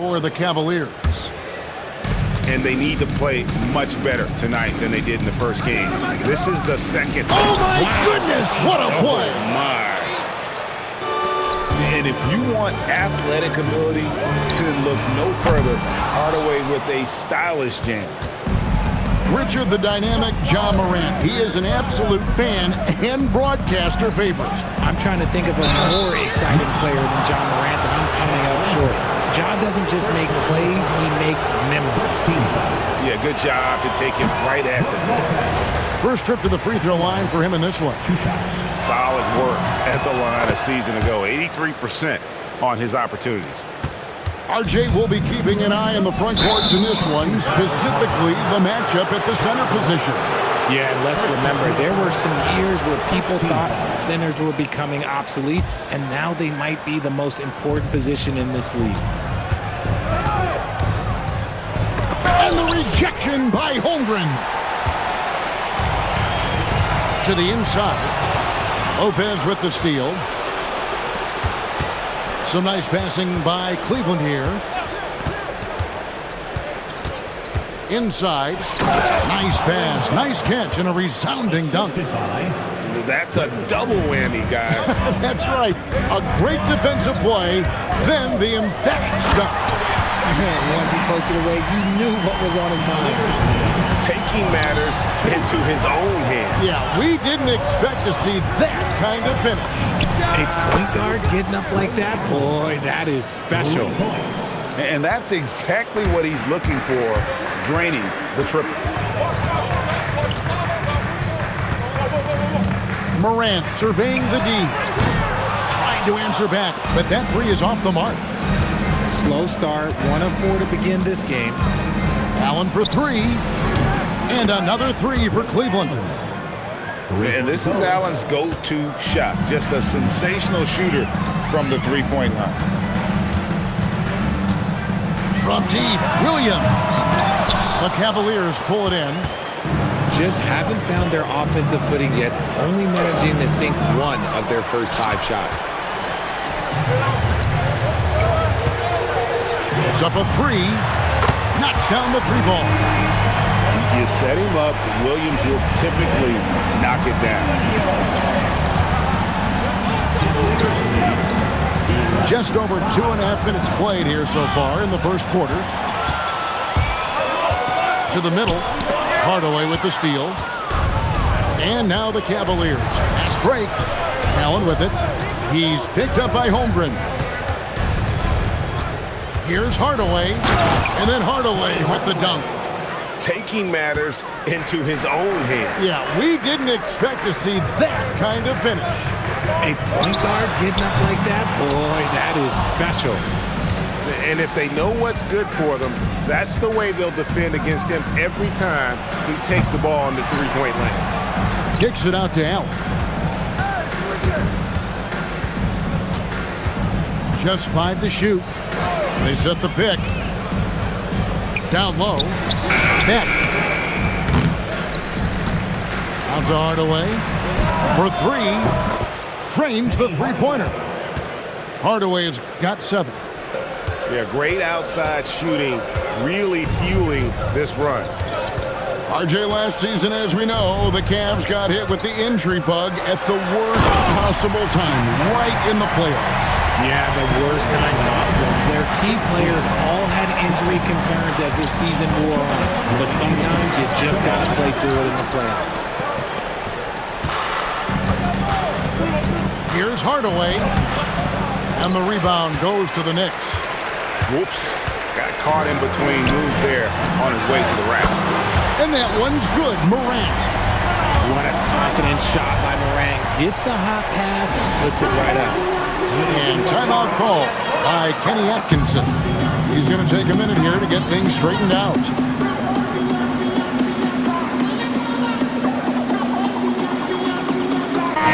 for the Cavaliers. And they need to play much better tonight than they did in the first game. This is the second. Oh, my goodness! What a play! Oh, my. And if you want athletic ability, then look no further. Hardaway with a stylish jam. Richard the Dynamic Ja Morant. He is an absolute fan and broadcaster favorite. I'm trying to think of a more exciting player than Ja Morant, and I'm coming up short. Ja doesn't just make plays, he makes memories. Yeah, good job to take him right at the door. First trip to the free throw line for him in this one. Solid work at the line a season ago. 83% on his opportunities. RJ will be keeping an eye on the front courts in this one, specifically the matchup at the center position. Yeah, and let's remember, there were some years where people thought centers were becoming obsolete, and now they might be the most important position in this league. And the rejection by Holmgren. To the inside. Lopez with the steal. Some nice passing by Cleveland here. Inside. Nice pass, nice catch, and a resounding dunk. That's a double whammy, guys. That's right. A great defensive play, then the emphatic stuff. Once he poked it away, you knew what was on his mind. Taking matters into his own hands. Yeah, we didn't expect to see that kind of finish. A point guard getting up like that, boy, that is special. And that's exactly what he's looking for, draining the triple. Morant surveying the D. Trying to answer back, but that three is off the mark. Slow start, 1 of 4 to begin this game. Allen for three. And another three for Cleveland. And this is Allen's go-to shot. Just a sensational shooter from the three-point line. From deep, Williams. The Cavaliers pull it in. Just haven't found their offensive footing yet, only managing to sink 1 of their first 5 shots. It's up a three. Knocks down the three ball. You set him up, Williams will typically knock it down. Just over 2.5 minutes played here so far in the first quarter. To the middle. Hardaway with the steal. And now the Cavaliers. Fast break. Allen with it. He's picked up by Holmgren. Here's Hardaway. And then Hardaway with the dunk. Taking matters into his own hands. Yeah, we didn't expect to see that kind of finish. A point guard getting up like that, boy, that is special. And if they know what's good for them, that's the way they'll defend against him every time he takes the ball in the three-point lane. Kicks it out to Allen. Just 5 to shoot. They set the pick. Down low. Beck. Down to Hardaway. For three. Drains the three-pointer. Hardaway has got 7. Yeah, great outside shooting, really fueling this run. RJ, last season, as we know, the Cavs got hit with the injury bug at the worst possible time, right in the playoffs. Yeah, the worst time possible. Their key players all had injury concerns as this season wore on. But sometimes you just got to play through it in the playoffs. Here's Hardaway. And the rebound goes to the Knicks. Whoops. Got caught in between moves there on his way to the rack. And that one's good. Morant. What a confident shot by Morant. Gets the hot pass and puts it right up. And timeout call by Kenny Atkinson. He's going to take a minute here to get things straightened out.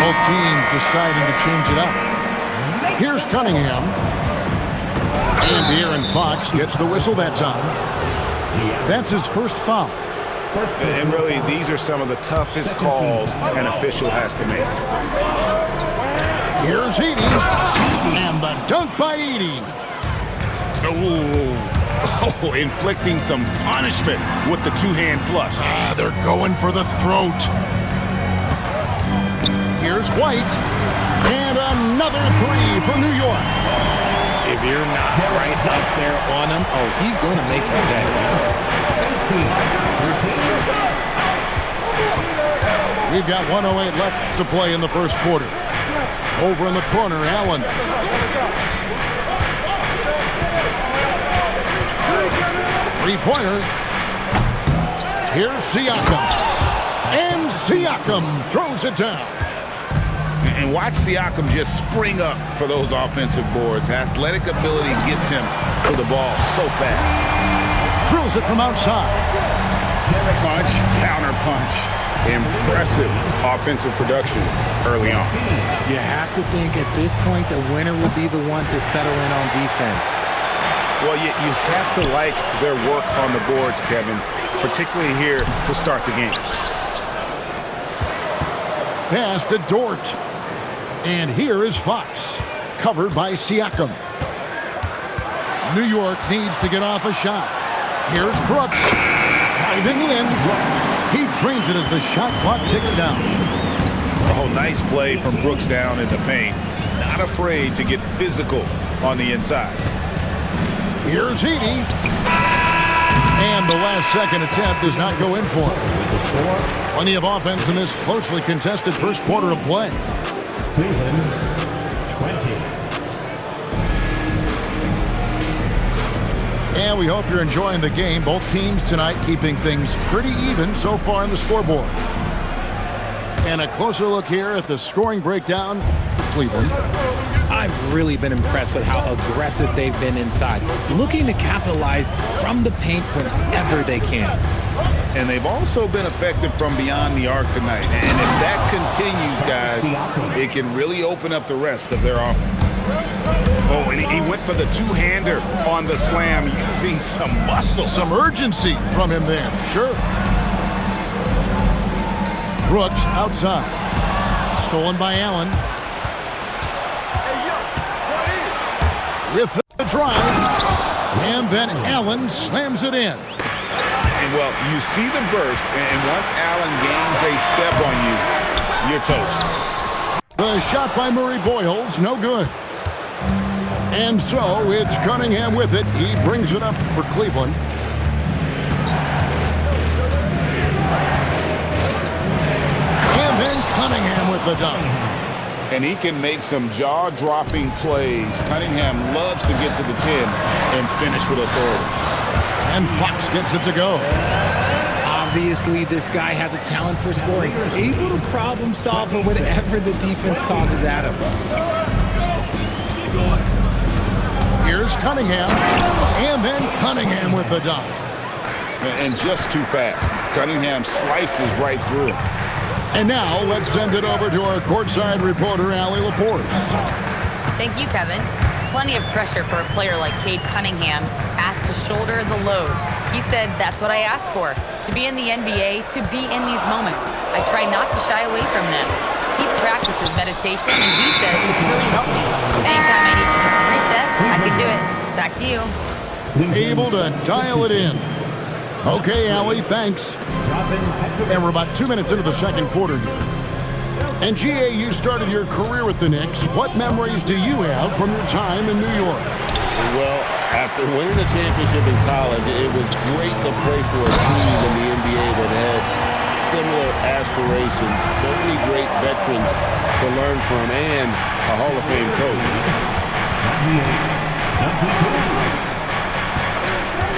Both teams deciding to change it up. Here's Cunningham. And De'Aaron Fox gets the whistle that time. That's his first foul. And really, these are some of the toughest calls an official has to make. Here's Edey. And the dunk by Edey. Oh, inflicting some punishment with the two-hand flush. They're going for the throat. Here's White. And another three for New York. If you're not right up there on him, oh, he's going to make you pay. We've got 1:08 left to play in the first quarter. Over in the corner, Allen. Three-pointer. Here's Siakam. And Siakam throws it down. And watch Siakam just spring up for those offensive boards. Athletic ability gets him to the ball so fast. Drills it from outside. Punch, counter punch. Impressive offensive production early on. You have to think at this point the winner would be the one to settle in on defense. Well, you have to like their work on the boards, Kevin, particularly here to start the game. Pass to Dort. And here is Fox, covered by Siakam. New York needs to get off a shot. Here's Brooks, driving in. He drains it as the shot clock ticks down. Oh, nice play from Brooks down in the paint. Not afraid to get physical on the inside. Here's Edey. And the last-second attempt does not go in for him. Plenty of offense in this closely contested first quarter of play. Cleveland, 20. And we hope you're enjoying the game. Both teams tonight keeping things pretty even so far on the scoreboard. And a closer look here at the scoring breakdown for Cleveland. I've really been impressed with how aggressive they've been inside, looking to capitalize from the paint whenever they can. And they've also been effective from beyond the arc tonight. And if that continues, guys, it can really open up the rest of their offense. Oh, and he went for the two-hander on the slam, using some muscle. Some urgency from him there, sure. Brooks outside. Stolen by Allen. With the drive. And then Allen slams it in. And, well, you see the burst, and once Allen gains a step on you, you're toast. The shot by Murray Boyles, no good. And so it's Cunningham with it. He brings it up for Cleveland. And then Cunningham with the dunk. And he can make some jaw-dropping plays. Cunningham loves to get to the 10 and finish with authority. And Fox gets it to go. Obviously, this guy has a talent for scoring, able to problem solve for whatever the defense tosses at him. Here's Cunningham, and then Cunningham with the dunk. And just too fast. Cunningham slices right through him. And now let's send it over to our courtside reporter, Allie LaForce. Thank you, Kevin. Plenty of pressure for a player like Cade Cunningham, asked to shoulder the load. He said, "That's what I asked for, to be in the NBA, to be in these moments. I try not to shy away from them." He practices meditation, and he says it's really helped me. Anytime I need to just reset, I can do it. Back to you. Able to dial it in. Okay, Allie, thanks. And we're about 2 minutes into the second quarter here. And GA, you started your career with the Knicks. What memories do you have from your time in New York? Well, after winning a championship in college, it was great to play for a team in the NBA that had similar aspirations, so many great veterans to learn from, and a Hall of Fame coach.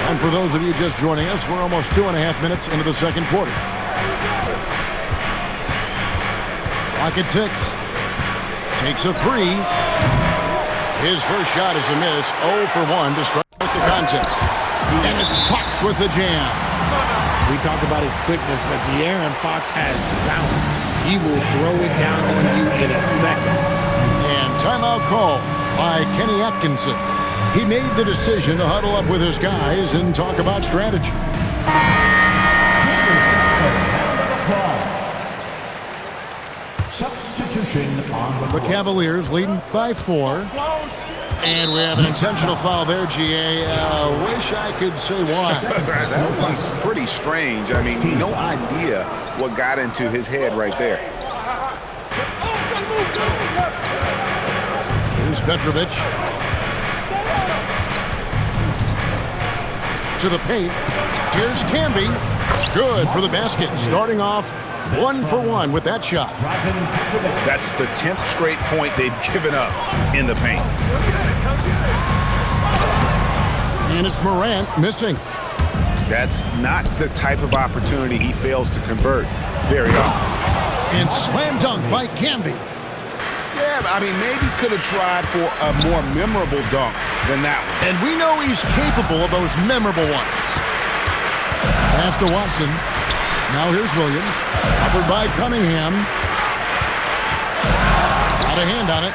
And for those of you just joining us, we're almost 2.5 minutes into the second quarter. Clock at 6. Takes a three. His first shot is a miss. 0 for 1 to start the contest. And it's Fox with the jam. We talk about his quickness, but De'Aaron Fox has balance. He will throw it down on you in a second. And timeout call by Kenny Atkinson. He made the decision to huddle up with his guys and talk about strategy. Substitution on The Cavaliers leading by 4. And we have an intentional foul there, GA. Wish I could say why. That one's pretty strange. I mean, no idea what got into his head right there. Here's Petrovic. To the paint. Here's Camby. Good for the basket. Starting off 1 for 1 with that shot. That's the 10th straight point they've given up in the paint. And it's Morant missing. That's not the type of opportunity he fails to convert very often. And slam dunk by Camby. Yeah, I mean, maybe could have tried for a more memorable dunk than that one. And we know he's capable of those memorable ones. Pass to Watson. Now here's Williams. Covered by Cunningham. Got a hand on it.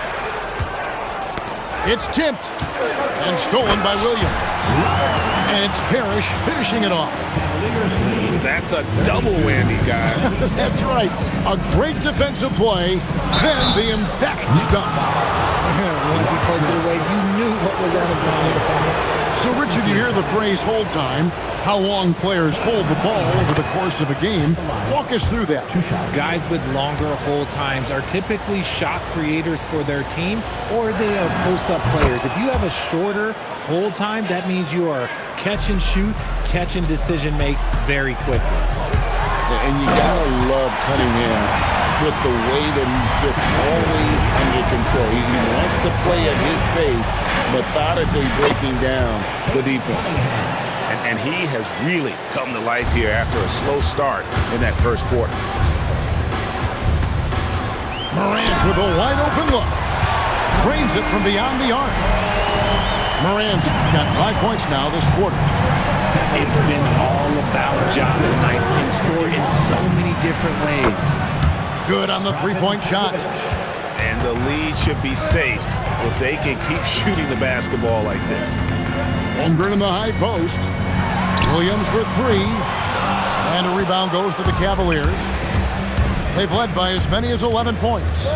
It's tipped. And stolen by Williams. And it's Parrish finishing it off. That's a double whammy, guys. That's right. A great defensive play, then the emphatic dunk. Once he poked it away, you knew what was on his mind. So, Richard, you hear the phrase hold time, how long players hold the ball over the course of a game. Walk us through that. Guys with longer hold times are typically shot creators for their team, or they are post-up players. If you have a shorter hold time, that means you are catch and shoot, catch and decision make very quickly. And you gotta love Cunningham with the way that he's just always under control. He wants to play at his pace, methodically breaking down the defense. And he has really come to life here after a slow start in that first quarter. Morant with a wide open look. Drains it from beyond the arc. Morant's got 5 points now this quarter. It's been all about Ja tonight. Can score in so many different ways. Good on the three-point shot. And the lead should be safe if they can keep shooting the basketball like this. Holmgren in the high post. Williams for three. And a rebound goes to the Cavaliers. They've led by as many as 11 points.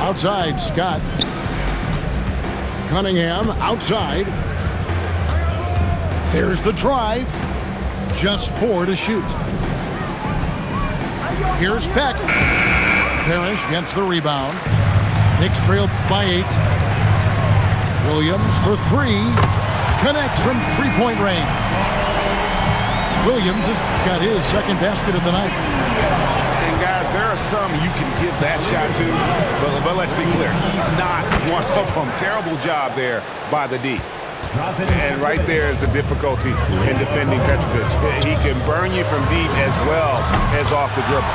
Outside, Scott. Cunningham outside. There's the drive. Just 4 to shoot. Here's Peck. Parrish gets the rebound. Knicks trail by 8. Williams for 3. Connects from three-point range. Williams has got his second basket of the night. And guys, there are some you can give that shot to, but let's be clear, he's not one of them. Terrible job there by the D. And right there is the difficulty in defending Petrovic. He can burn you from deep as well as off the dribble.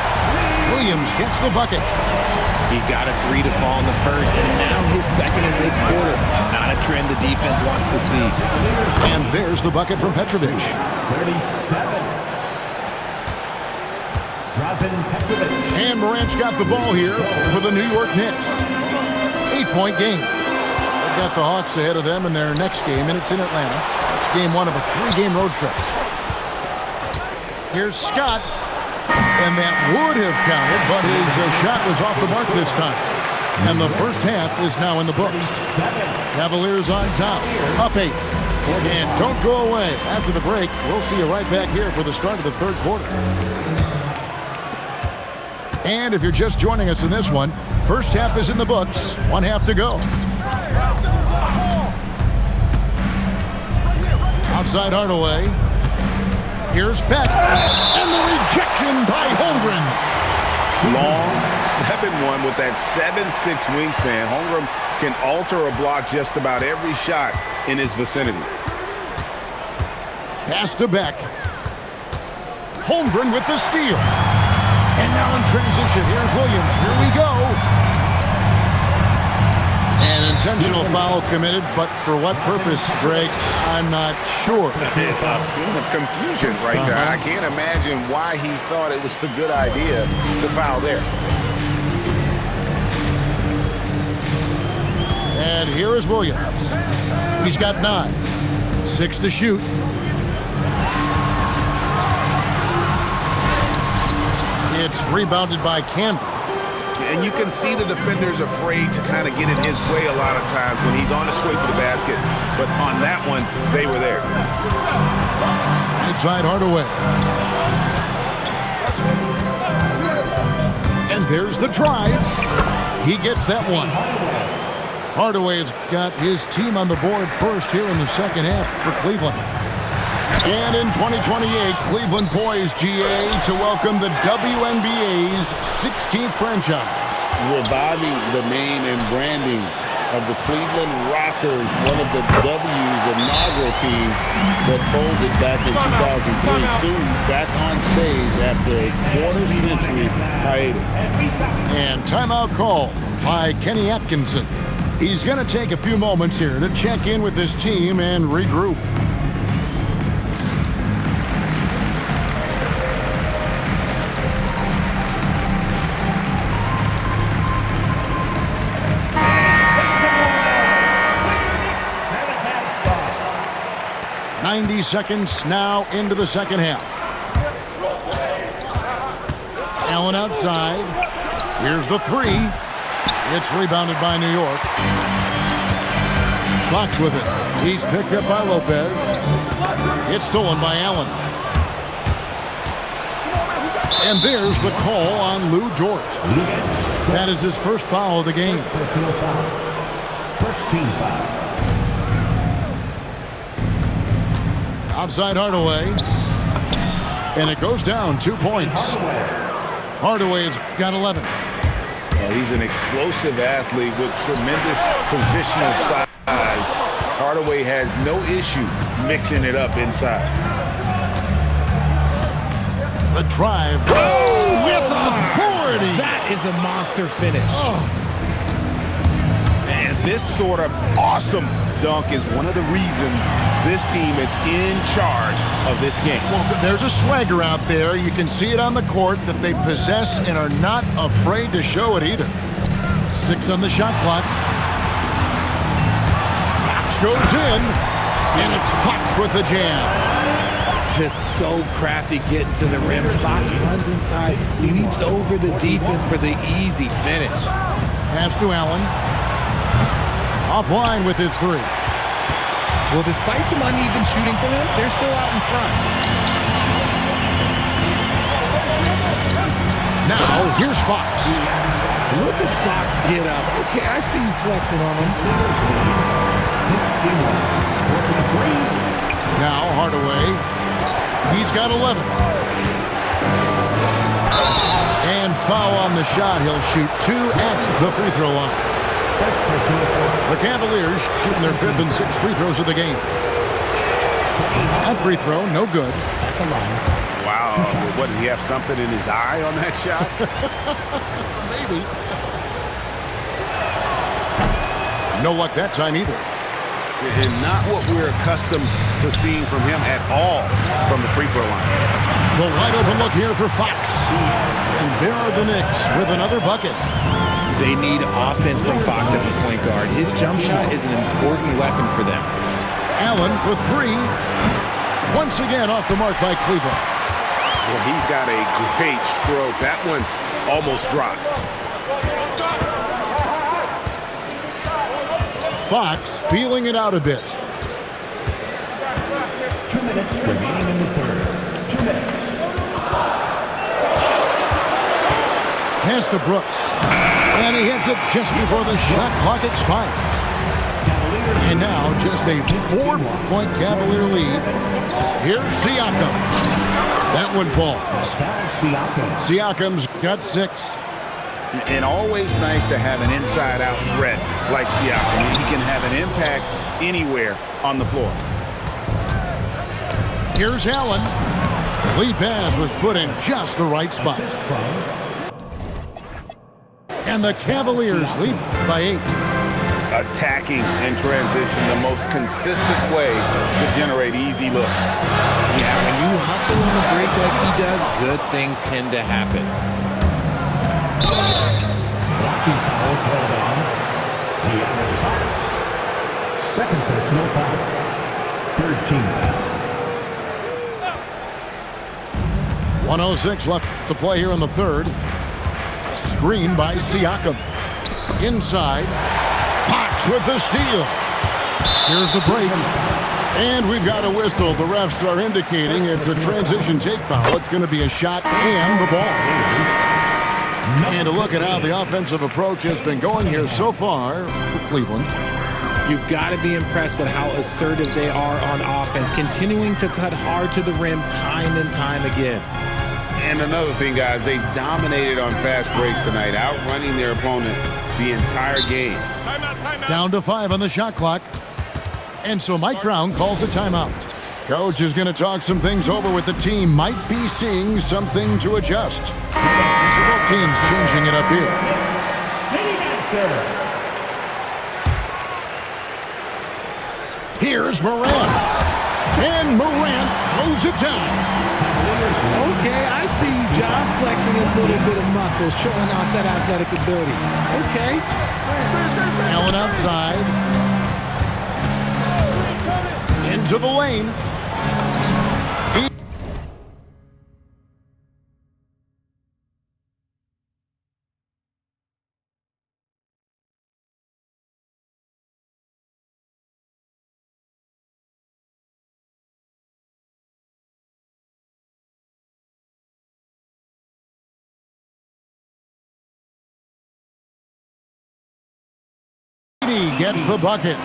Williams gets the bucket. He got a 3 to fall in the first, and now his second in this quarter. Not a trend the defense wants to see. And there's the bucket from Petrovic. 37. Drazen Petrovic. And Morant's got the ball here for the New York Knicks. 8-point game. They've got the Hawks ahead of them in their next game, and it's in Atlanta. It's game 1 of a 3-game road trip. Here's Scott. And that would have counted, but his shot was off the mark this time. And the first half is now in the books. Cavaliers on top, up 8. And don't go away. After the break, we'll see you right back here for the start of the third quarter. And if you're just joining us in this one, first half is in the books. 1 half to go. Outside Hardaway. Here's Peck. And the rejection by Holmgren. Long 7-1 with that 7'6" wingspan. Holmgren can alter a block just about every shot in his vicinity. Pass to Beck. Holmgren with the steal. And now in transition, here's Williams. Here we go. An intentional foul committed, but for what purpose, Greg? I'm not sure. A scene of confusion right there. I can't imagine why he thought it was a good idea to foul there. And here is Williams. He's got 9. 6 to shoot. It's rebounded by Camby. And you can see the defender's afraid to kind of get in his way a lot of times when he's on his way to the basket. But on that one, they were there. Right side Hardaway. And there's the drive. He gets that one. Hardaway's got his team on the board first here in the second half for Cleveland. And in 2028, Cleveland poised, GA, to welcome the WNBA's 16th franchise. Reviving the name and branding of the Cleveland Rockers, one of the W's inaugural teams that folded back in 2003, soon back on stage after a quarter-century hiatus. And timeout call by Kenny Atkinson. He's going to take a few moments here to check in with his team and regroup. Seconds now into the second half. Allen outside. Here's the three. It's rebounded by New York. Fox with it. He's picked up by Lopez. It's stolen by Allen. And there's the call on Lou Dort. That is his first foul of the game. First team foul. Outside Hardaway. And it goes down 2 points. Hardaway's got 11. Well, he's an explosive athlete with tremendous positional size. Hardaway has no issue mixing it up inside. The drive. Oh, with authority. That is a monster finish. And this sort of awesome dunk is one of the reasons this team is in charge of this game. Well, there's a swagger out there. You can see it on the court that they possess and are not afraid to show it either. 6 on the shot clock. Fox goes in, and it's Fox with the jam. Just so crafty getting to the rim. Fox runs inside, leaps over the defense for the easy finish. Pass to Allen. Offline with his three. Well, despite some uneven shooting from him, they're still out in front. Now, here's Fox. Look at Fox get up. Okay, I see you flexing on him. Now, Hardaway. He's got 11. And foul on the shot. He'll shoot 2 at the free throw line. The Cavaliers shooting their 5th and 6th free throws of the game. That free throw, no good. Wow. What, did he have something in his eye on that shot? Maybe. No luck that time either. And not what we're accustomed to seeing from him at all from the free throw line. The wide open look here for Fox. And there are the Knicks with another bucket. They need offense from Fox at the point guard. His jump shot is an important weapon for them. Allen for 3. Once again off the mark by Cleveland. Well, he's got a great stroke. That one almost dropped. Fox feeling it out a bit. 2 minutes remaining in the third. 2 minutes. Pass to Brooks. And he hits it just before the shot clock expires. And now just a 4-point Cavalier lead. Here's Siakam. That one falls. Siakam's got 6. And always nice to have an inside-out threat like Siakam. He can have an impact anywhere on the floor. Here's Allen. The lead pass was put in just the right spot. And the Cavaliers lead by 8. Attacking in transition, the most consistent way to generate easy looks. Yeah, when you hustle on the break like he does, good things tend to happen. Blocking foul called on De'Aaron Fox. Second personal foul. Third team foul. 1:06 left to play here in the third. screen by Siakam. Inside, Fox with the steal. Here's the break. And we've got a whistle. The refs are indicating it's a transition take foul. It's going to be a shot and the ball. And a look at how the offensive approach has been going here so far for Cleveland. You've got to be impressed with how assertive they are on offense, continuing to cut hard to the rim time and time again. And another thing, guys, they dominated on fast breaks tonight, outrunning their opponent the entire game. Timeout. Down to 5 on the shot clock. And so Mike Brown calls a timeout. Coach is going to talk some things over with the team. Might be seeing something to adjust. So both teams changing it up here. Here's Morant. And Morant throws it down. Okay, I see you, John, flexing a little bit of muscle, showing off that athletic ability. Okay. Allen outside. Into the lane. Gets the bucket.